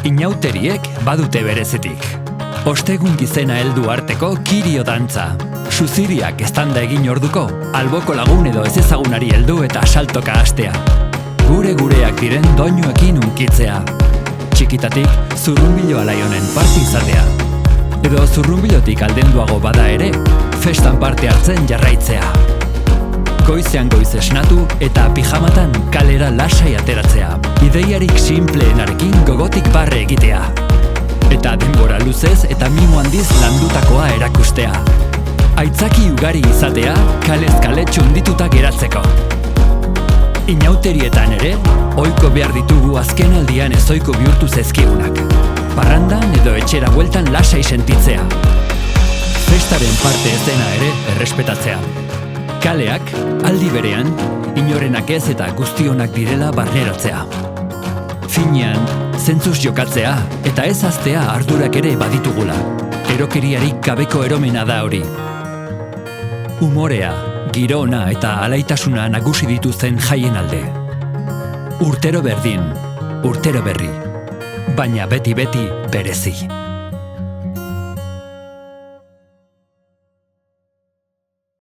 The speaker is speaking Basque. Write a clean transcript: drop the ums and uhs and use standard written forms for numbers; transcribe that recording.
Inauteriek badute berezetik. Ostegun gizena heldu arteko kirio dantza. Suziriak eztanda egin orduko, alboko lagun edo ezezagunari heldu eta saltoka hastea. Gureak diren doinuekin unkitzea. Txikitatik zurrunbilo alaionen parte izatea. Edo zurrunbilotik aldenduago bada ere, festan parte hartzen jarraitzea. Goizean goiz esnatu eta pijamatan kalera lasai ateratzea. Ideiarik simpleenarekin gogotik barre egitea. Eta denbora luzez eta mimo handiz landutakoa erakustea. Aitzaki ugari izatea, kalez kale txundituta geratzeko. Inauterietan ere, ohiko behar ditugu azken aldian ezoiko bihurtu zezkigunak. Parrandan edo etxera bueltan lasai sentitzea. Festaren parte ez dena ere errespetatzea. Kaleak, aldi berean, inorenak ez eta guztionak direla barneratzea. Finean, zentzuz jokatzea eta ez haztea ardurak ere baditugula. Erokeriarik gabeko eromena da hori. Umorea, giro ona eta alaitasuna nagusi dituzten jaien alde. Urtero berdin, urtero berri, baina beti berezi.